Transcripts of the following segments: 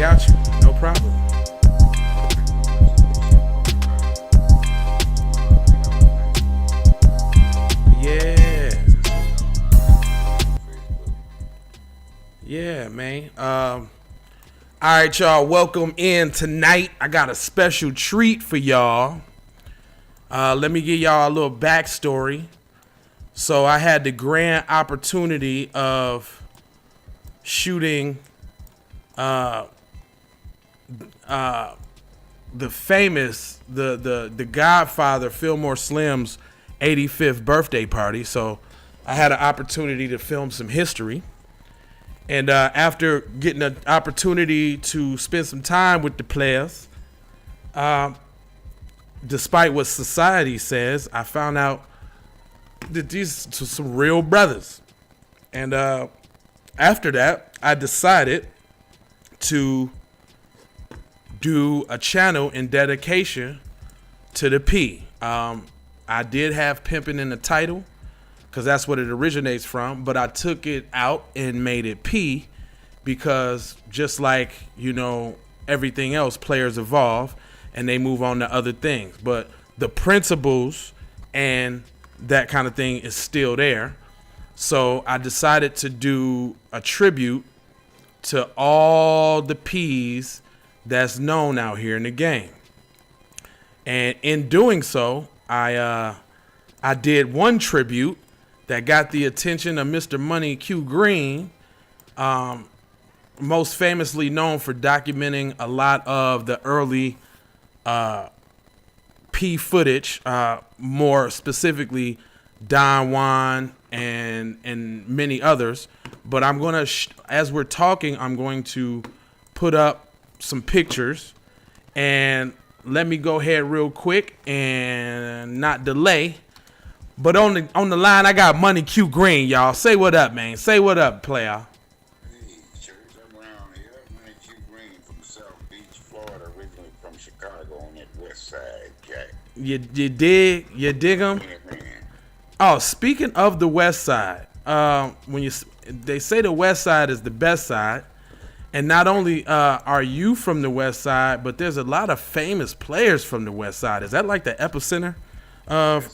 got you. No problem. Yeah. Yeah, man. All right, y'all. Welcome in tonight. I got a special treat for y'all. Let me give y'all a little backstory. So I had the grand opportunity of shooting the famous, the Godfather, Fillmore Slim's 85th birthday party. So I had an opportunity to film some history. And after getting an opportunity to spend some time with the players, despite what society says, I found out that these are some real brothers. And after that, I decided to do a channel in dedication to the P. I did have pimping in the title because that's what it originates from, but I took it out and made it P because just like, you know, everything else, players evolve and they move on to other things. But the principles and that kind of thing is still there. So I decided to do a tribute to all the P's that's known out here in the game. And in doing so, I did one tribute that got the attention of Mr. Money Q Green, most famously known for documenting a lot of the early P footage, more specifically Don Juan and many others. But I'm going to, as we're talking, I'm going to put up some pictures, and let me go ahead real quick and not delay. But on the line, I got Money Q Green, y'all. Say what up, man. Say what up, player. Hey, church, I'm around here. Money Q Green from South Beach, Florida, originally from Chicago on that west side, Jack. You dig? You dig them? Oh, speaking of the west side, they say the west side is the best side. And not only are you from the west side, but there's a lot of famous players from the west side. Is that like the epicenter of...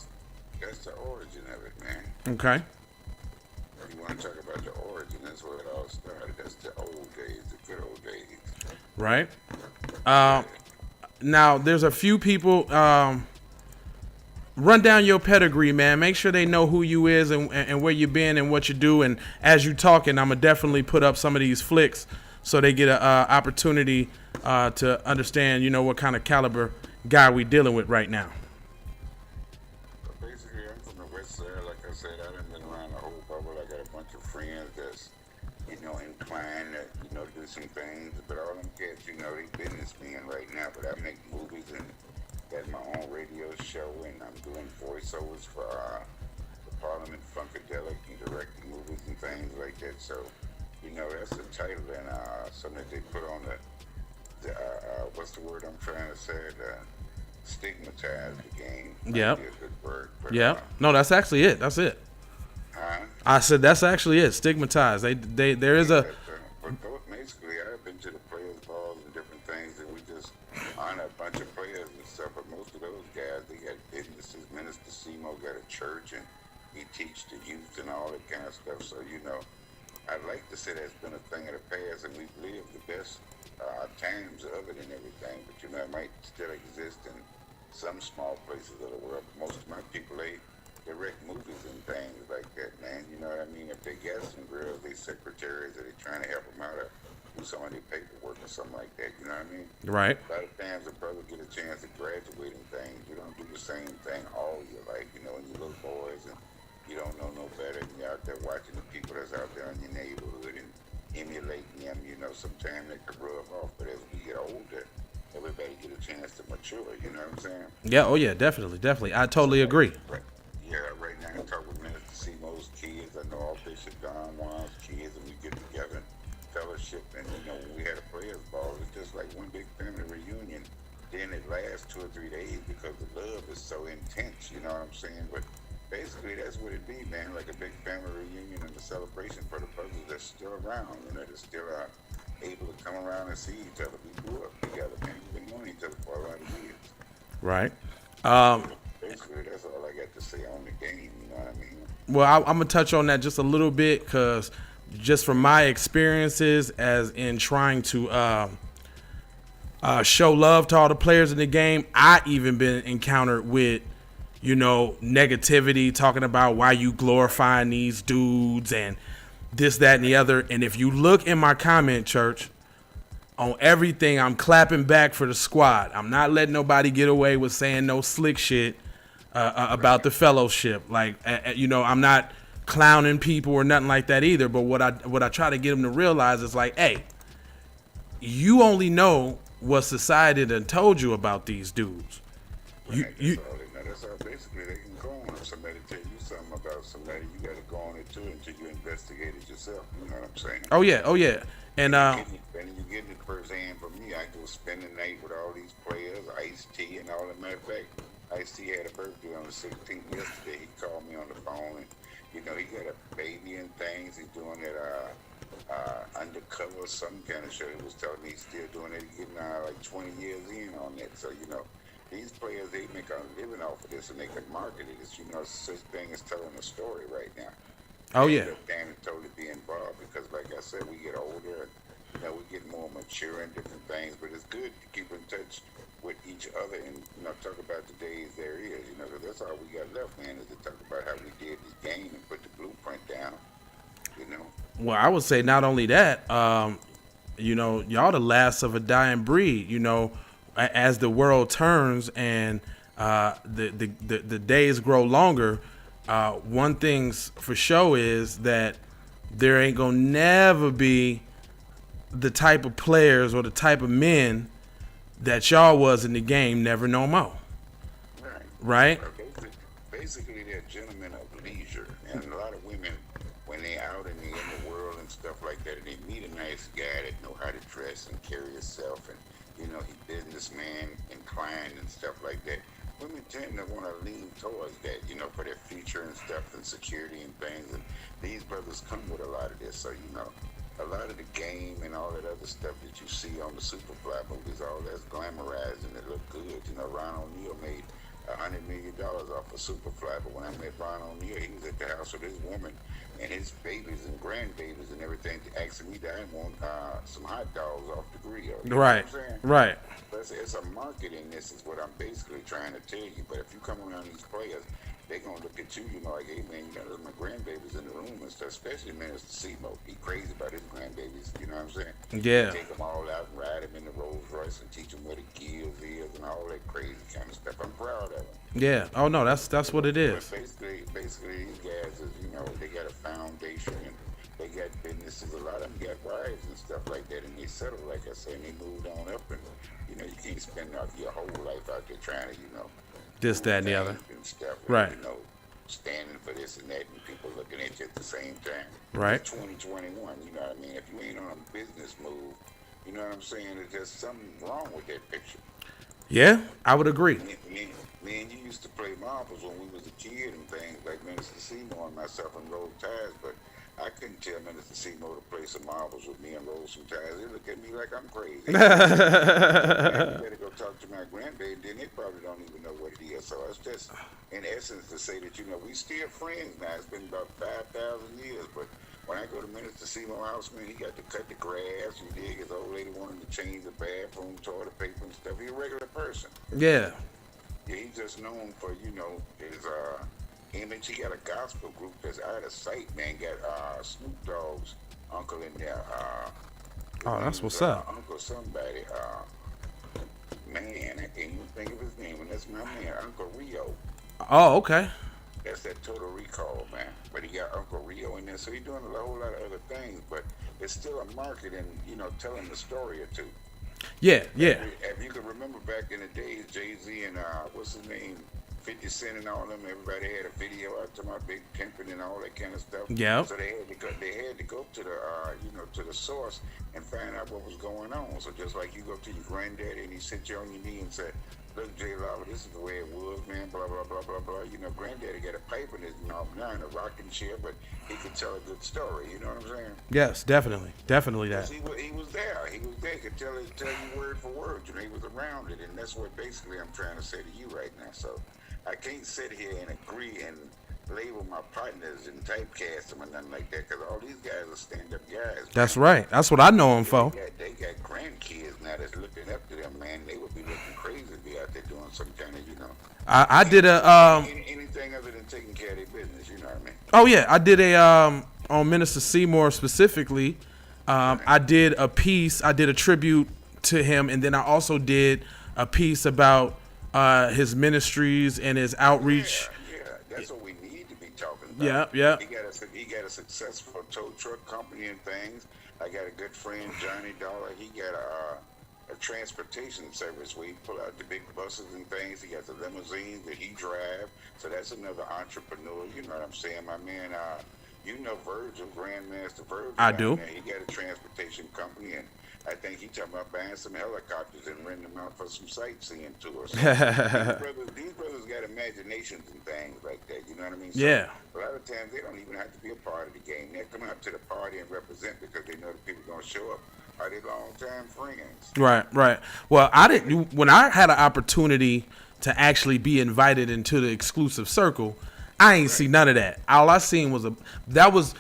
That's the origin of it, man. Okay. If you want to talk about the origin, that's where it all started. That's the old days, the good old days. Right. Now, there's a few people... run down your pedigree, man. Make sure they know who you is and where you been and what you do. And as you talking, I'm going to definitely put up some of these flicks so they get an opportunity to understand, you know, what kind of caliber guy we dealing with right now. Basically, I'm from the west side. Like I said, I done been around the whole bubble. I got a bunch of friends that's, you know, inclined to, you know, do some things. But all them cats, you know, they businessmen right now. But I make movies and got my own radio show, and I'm doing voiceovers for the Parliament Funkadelic and directing movies and things like that. So, you know, that's the title, and something that they put on the what's the word I'm trying to say? Stigmatize the game. Yep. Might be a good word. But, yeah. No, that's actually it. That's it. Huh? I said that's actually it. Stigmatized. There is a. But basically, I've been to the players' balls and different things, and we just honor a bunch of players and stuff. But most of those guys, they got businesses. Minister Simo got a church, and he teach the youth and all that kind of stuff. So, you know, I'd like to say that's been a thing of the past, and we've lived the best times of it and everything. But, you know, it might still exist in some small places of the world. But most of my people, they direct movies and things like that, man. You know what I mean? If they got some girls, they secretaries, or they trying to help them out or do some of their paperwork or something like that. You know what I mean? Right. A lot of times a brother get a chance to graduate and things. You don't do the same thing all your life. You know, when you little boys and you don't know no better, and you're out there watching the people that's out there in your neighborhood and emulating them. You know, sometimes they can rub off, but as we get older, everybody get a chance to mature. You know what I'm saying? Yeah. Oh yeah. Definitely. I totally agree. Right. Yeah, right now I talk with Minister Simo's kids. I know all Bishop Don Juan's kids, and we get together, fellowship, and you know when we had a players ball, it's just like one big family reunion. Then it lasts 2 or 3 days because the love is so intense. You know what I'm saying? But basically, that's what it be, man. Like a big family reunion and a celebration for the brothers that's still around. You know, that's still able to come around and see each other. We grew up together, man. We've been knowing each other for a lot of years. Right. Basically, that's all I got to say on the game. You know what I mean? Well, I'm gonna touch on that just a little bit because just from my experiences as in trying to show love to all the players in the game, I even been encountered with, you know, negativity, talking about why you glorifying these dudes and this, that, and the other. And if you look in my comment, church, on everything, I'm clapping back for the squad. I'm not letting nobody get away with saying no slick shit about the fellowship. Like, you know, I'm not clowning people or nothing like that either. But what I try to get them to realize is like, hey, you only know what society done told you about these dudes. That's all. Basically, they can go on. If somebody tell you something about somebody, you got to go on it too until you investigate it yourself. You know what I'm saying? Oh yeah. And you getting it firsthand from me. I go spend the night with all these players, Ice-T and all that. Matter of fact, Ice-T had a birthday on the 16th yesterday. He called me on the phone, and you know he got a baby and things. He's doing it undercover, some kind of show. He was telling me he's still doing it. He's getting like 20 years in on that. So you know, these players, they make a living off of this, and they can market it. It's, you know, such thing as telling a story right now. Oh yeah. Dan and totally be involved because, like I said, we get older and you know we get more mature in different things. But it's good to keep in touch with each other and you know talk about the days there is. You know, because that's all we got left, man, is to talk about how we did this game and put the blueprint down. You know. Well, I would say not only that, you know, y'all the last of a dying breed. You know, as the world turns and the days grow longer. One thing's for sure is that there ain't gonna never be the type of players or the type of men that y'all was in the game, never no more. Right? Basically, they're gentlemen of leisure, and a lot of women, when they're out in the world and stuff like that, and they meet a nice guy that know how to dress and carry himself, and you know he's businessman inclined and stuff like that. Women tend to want to lean towards that, you know, for their future and stuff and security and things. And these brothers come with a lot of this. So, you know, a lot of the game and all that other stuff that you see on the Superfly movies, all that's glamorized and it look good. You know, Ron O'Neal made $100 million off of Superfly. But when I met Ron O'Neal, he was at the house with his woman and his babies and grandbabies and everything, asking me that I want some hot dogs off the grill. You know right, what I'm saying? Right. But it's a market in this is what I'm basically trying to tell you. But if you come around these players, they're going to look at you, you know, like, hey, man, you got my grandbabies in the room and stuff, especially Minister Simo. He crazy about his grandbabies, you know what I'm saying? Yeah. Take them all out and ride them in the Rolls Royce and teach them where the gills is and all that crazy kind of stuff. I'm proud of them. Yeah. Oh, no, that's what it is. But basically, these guys, is, you know, they got a foundation and they got businesses. A lot of them got wives and stuff like that, and they settled, like I said, and they moved on up. And you know, you can't spend your whole life out there trying to, you know, this, that, and the other. And stuff, right. You know, standing for this and that, and people looking at you at the same time. Right. It's 2021. You know what I mean? If you ain't on a business move, you know what I'm saying? There's just something wrong with that picture. Yeah, I would agree. Me and you used to play marbles when we was a kid and things like Minister Seymour and myself and roll ties, but I couldn't tell Minister Seymour to play some marbles with me and roll some ties. They look at me like I'm crazy. You better go talk to my grandbaby, then they probably don't even know what it is. So it's just, in essence, to say that, you know, we still friends now. It's been about 5,000 years, but when I go to Minister Seymour house, man, he got to cut the grass, you dig? His old lady wanted to change the bathroom, toilet paper and stuff. He's a regular person. Yeah. Yeah, he's just known for, you know, his image. He got a gospel group that's out of sight, man. Got Snoop Dogg's uncle in there. Oh, that's what's up. Uncle somebody. Man, I can't even think of his name, and that's my man, Uncle Rio. Oh, okay. That's that Total Recall, man. But he got Uncle Rio in there, so he's doing a whole lot of other things, but it's still a market and, you know, telling the story or two. Yeah, yeah. If you can remember back in the days, Jay-Z and, what's his name, 50 Cent and all them, everybody had a video out to my big pimping and all that kind of stuff. Yeah. So they had to go to the, you know, to the source and find out what was going on. So just like you go to your granddaddy and he sit you on your knee and say, look, J Lava, this is the way it was, man, blah, blah, blah, blah, blah. You know, Granddaddy got a pipe in his mouth now in a rocking chair, but he could tell a good story, you know what I'm saying? Yes, definitely. Definitely that. He was there. He was there. He could tell you word for word. You know, he was around it, and that's what basically I'm trying to say to you right now. So I can't sit here and agree and label my partners and typecast them or nothing like that, because all these guys are stand-up guys. That's right. That's what I know them for. They got grandkids now that's looking up to them, man. They would be looking crazy to be out there doing some kind of, you know. I did a anything other than taking care of their business, you know what I mean? Oh yeah, I did a on Minister Seymour specifically. I did a piece. I did a tribute to him, and then I also did a piece about his ministries and his outreach. Yeah, that's what we need to be talking about. Yeah. He got a successful tow truck company and things. I got a good friend, Johnny Dollar. He got a transportation service where he pull out the big buses and things. He got the limousines that he drive. So that's another entrepreneur. You know what I'm saying, my man? You know Virgil, Grandmaster Virgil. I do. He got a transportation company, and I think he talking about buying some helicopters and renting them out for some sightseeing tours. So these brothers got imaginations and things like that. You know what I mean? So Yeah. a lot of times they don't even have to be a part of the game. They come out to the party and represent because they know the people going to show up are they long-time friends. Right. Well, when I had an opportunity to actually be invited into the exclusive circle, I ain't see none of that. All I seen was there was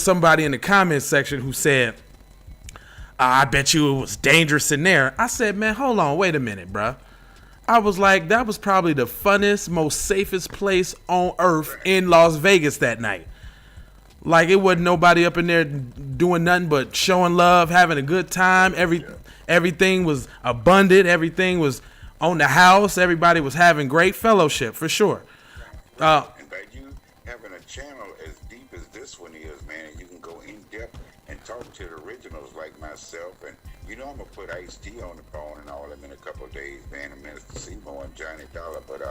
somebody in the comments section who said, I bet you it was dangerous in there. I said, man, hold on, wait a minute, bruh. I was like, that was probably the funnest, most safest place on earth in Las Vegas that night. Like, it wasn't nobody up in there doing nothing but showing love, having a good time. Everything was abundant. Everything was on the house. Everybody was having great fellowship, for sure. And by you having a channel as deep as this one is, man, you can go in depth and talk to the originals like myself. And you know I'm going to put Ice-T on the phone and all of them in a couple of days, man, and Minister Seymour and Johnny Dollar. But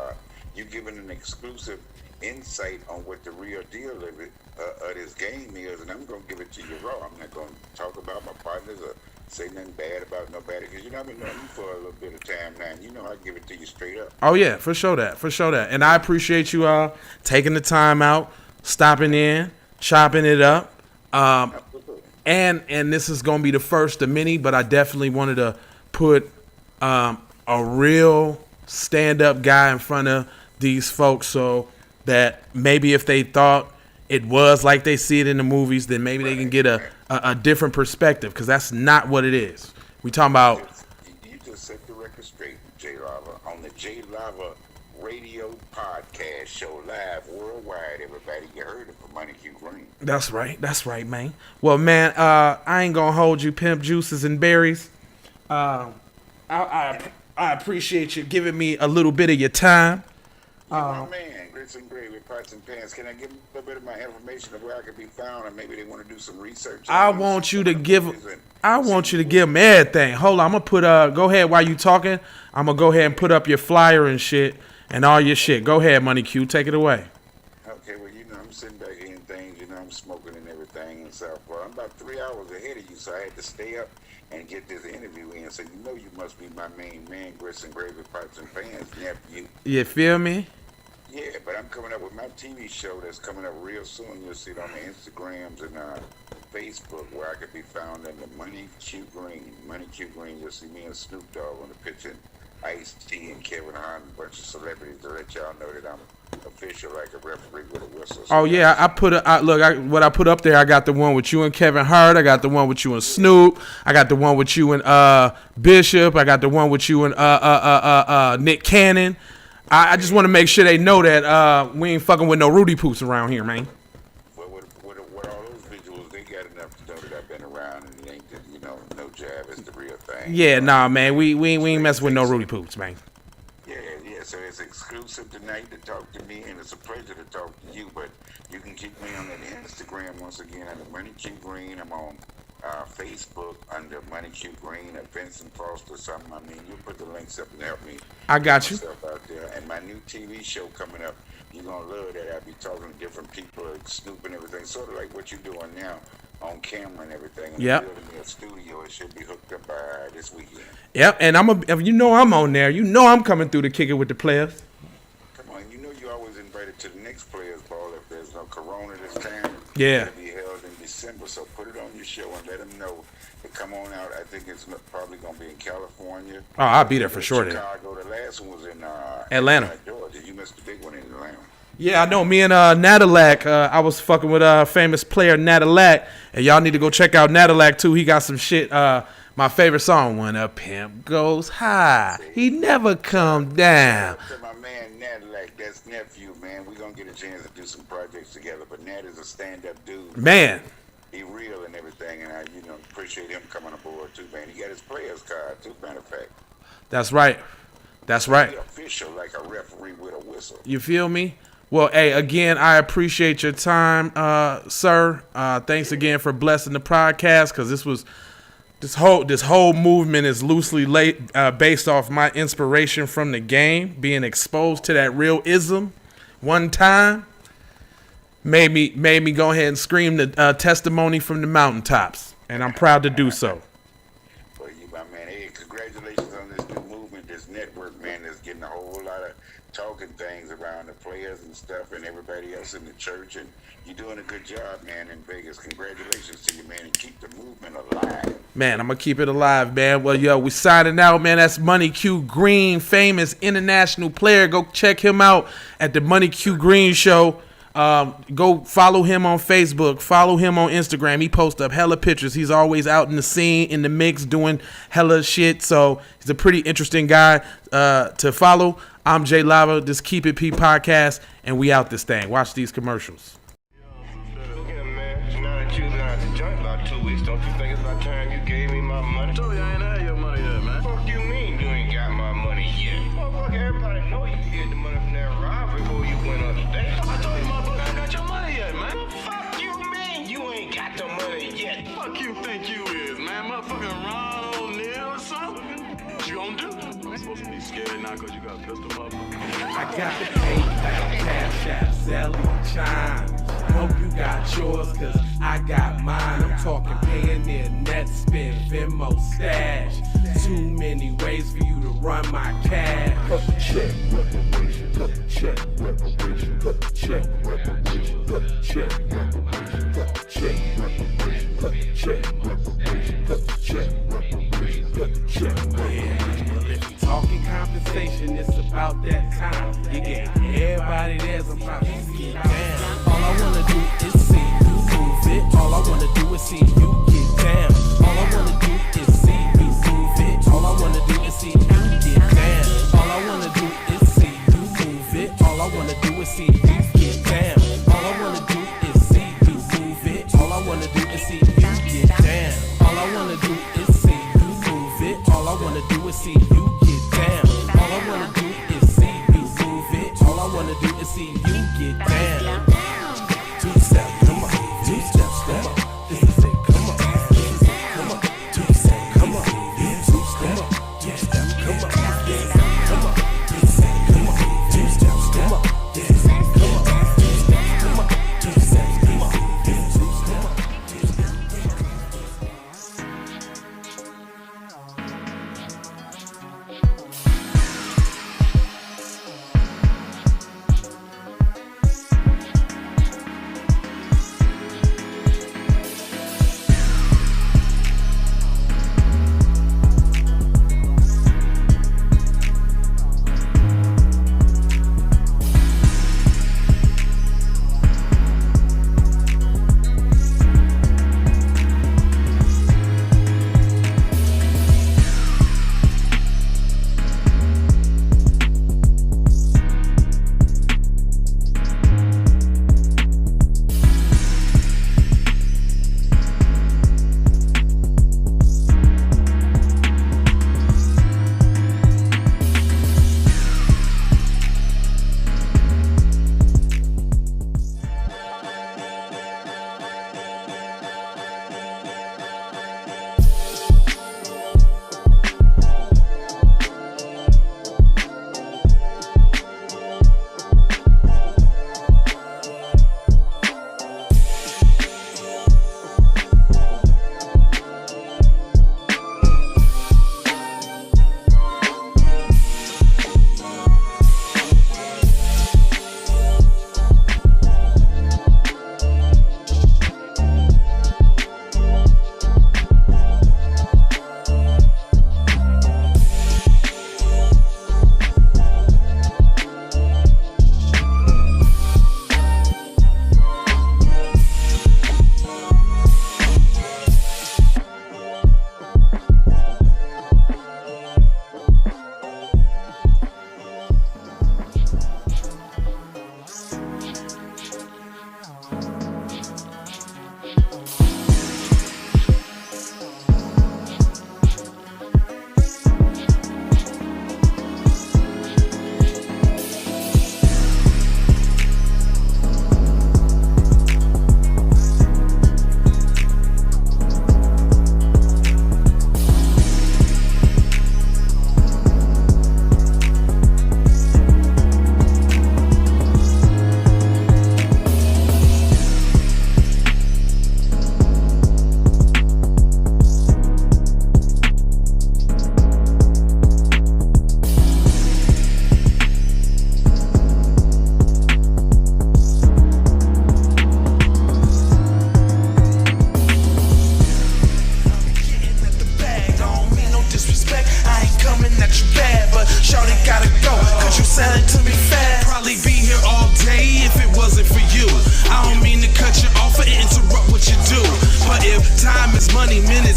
you're giving an exclusive insight on what the real deal of this game is, and I'm going to give it to you raw. I'm not going to talk about my partners or say nothing bad about nobody, because you know I've been knowing you for a little bit of time now, and you know I give it to you straight up. Oh yeah, for sure that. And I appreciate you all taking the time out, stopping in, chopping it up. And this is going to be the first of many, but I definitely wanted to put a real stand-up guy in front of these folks, so that maybe if they thought it was like they see it in the movies, then maybe they can get a different perspective, because that's not what it is. We talking about. You just set the record straight, J Lava, on the J Lava Radio Podcast Show, live worldwide. Everybody, you heard it from Money Q Green. That's right, man. Well, man, I ain't gonna hold you, pimp juices and berries. I appreciate you giving me a little bit of your time. My man, grits and gravy, pots and pans. Can I give a little bit of my information of where I can be found, and maybe they want to do some research? I want you to give them everything. Hold on, I'm gonna put go ahead while you talking. I'm gonna go ahead and put up your flyer and shit and all your shit. Go ahead, Money Q, take it away. Okay, well, you know, I'm sitting back here and things, you know, I'm smoking and everything and stuff. Well, I'm about 3 hours ahead of you, so I had to stay up and get this interview in. So you know you must be my main man, grits and gravy, pots and pans, nephew. You feel me? Yeah, but I'm coming up with my TV show that's coming up real soon. You'll see it on the Instagrams and Facebook, where I could be found in the Money Q Green. Money Q Green, you'll see me and Snoop Dogg on the picture, Ice-T and Kevin Hart, a bunch of celebrities to let y'all know that I'm official like a referee with a whistle. Oh yeah, what I put up there. I got the one with you and Kevin Hart. I got the one with you and Snoop. I got the one with you and Bishop. I got the one with you and Nick Cannon. I just want to make sure they know that we ain't fucking with no Rudy Poops around here, man. Well, with all those visuals, they got enough to know that I've been around, and it ain't just, you know, no jab is the real thing. Yeah, nah, man, we ain't messing with no Rudy Poops, man. Yeah, so it's exclusive tonight to talk to me, and it's a pleasure to talk to you, but you can keep me on that Instagram once again under Money Q Green. I'm on Facebook under Money Q Green or Vincent Foster something. I mean, you put the links up and help me. I got you. Out there. And my new TV show coming up, you're going to love that. I'll be talking to different people, like Snoop and everything, sort of like what you're doing now on camera and everything. And Yep. building me a studio. It should be hooked up by this weekend. Yep, and I'm I'm on there. You know I'm coming through to kick it with the players. Come on, you know you're always invited to the next Players Ball if there's no corona this time. Yeah. It'll be held in December, so put it on your show and let them know to come on out. I think it's probably going to be in California. Oh, I'll be there for sure then. Chicago. The last one was in Atlanta. Georgia. You missed the big one in Atlanta. Yeah, I know. Me and Nadalak, I was fucking with famous player Nadalak, and y'all need to go check out Nadalak too. He got some shit. My favorite song, "When a Pimp Goes High, He Never Come Down." To my man Nat, that's nephew, man. We're gonna get a chance to do some projects together. But Nat is a stand-up dude. Man, He real and everything, and I, appreciate him coming aboard too, man. He got his players card too, matter of fact. that's right. That's right. He official like a referee with a whistle. You feel me? Well, hey, again, I appreciate your time, sir. Thanks again for blessing the podcast, because this whole movement is loosely based off my inspiration from the game, being exposed to that real ism one time. Made me go ahead and scream the testimony from the mountaintops, and I'm proud to do so. Well, you my man. Hey, congratulations on this new movement, this network, man. That's getting a whole lot of talking things around the players and stuff, and everybody else in the church. And you're doing a good job, man, in Vegas. Congratulations to you, man, and keep the movement alive. Man, I'm going to keep it alive, man. Well, yo, we signing out, man. That's Money Q Green, famous international player. Go check him out at the Money Q Green Show. Go follow him on Facebook. Follow him on Instagram. He posts up hella pictures. He's always out in the scene, in the mix, doing hella shit. So he's a pretty interesting guy to follow. I'm Jay Lava. This Keep It P podcast, and we out this thing. Watch these commercials. Yeah, man. Now that you've been out the joint about 2 weeks, don't you think it's about time you gave me my money? I told you I ain't had your money yet, man. Fuck you mean you ain't got my money yet? Motherfucker, everybody know you hid the money from that robbery before you went on the day. I told you, motherfucker, I ain't got your money yet, man. Fuck you mean you ain't got the money yet? Fuck you think you is, man? Motherfucking Ron O'Neal or something? What you gonna do? I'm supposed to be scared now because you got a pistol, motherfucker. I got the PayPal, Cash App, Zelle, Chime. Hope you got yours, cause I got mine. I'm talking Payoneer, Netspend, Venmo, Stash. Too many ways for you to run my cash. Cut the check, reparation, cut the check, reparation, cut the check, reparation, cut the check, reparation, cut the check, reparation, cut the check, reparation, cut the check, reparation, cut the check. Yeah, well, if you talking compensation, it's about that time. You get everybody there's about to get down. All I wanna do is see you move it. All I wanna do is see you get down. All I wanna do is see you move it. All I wanna do is see you get down. All I wanna do is see you move it. All I wanna do is see you get down. All I wanna do is see you move it. All I wanna do is see you get down. All I wanna do is see you move it. All I wanna do is see you get down. All I wanna do is see you move it. All I wanna do is see you get down.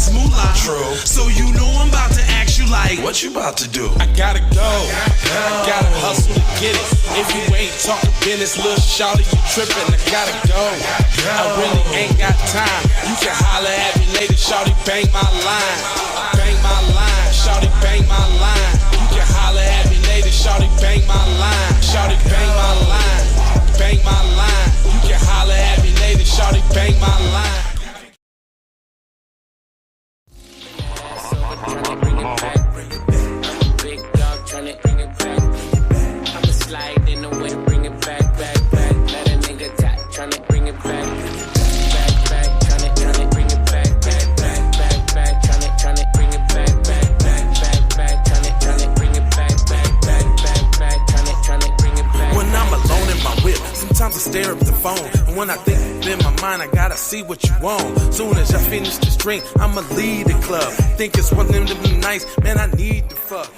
this moolah. True. So you know I'm about to ask you like, What you about to do? I gotta go. I gotta hustle to get it. If you ain't talking business, little shawty, you trippin'. I gotta go. I really ain't got time. You can holler at me later, shawty, bang my line. Bang my line, shawty, bang my line. You can holler at me later, shawty, bang my line. Shawty, bang my line. Bang my line. You can holler at me later, shawty, bang my line. Sometimes I stare at the phone, and when I think in my mind, I gotta see what you want. Soon as I finish this drink, I'ma leave the club. Think it's one of them nights, man, I need to fuck.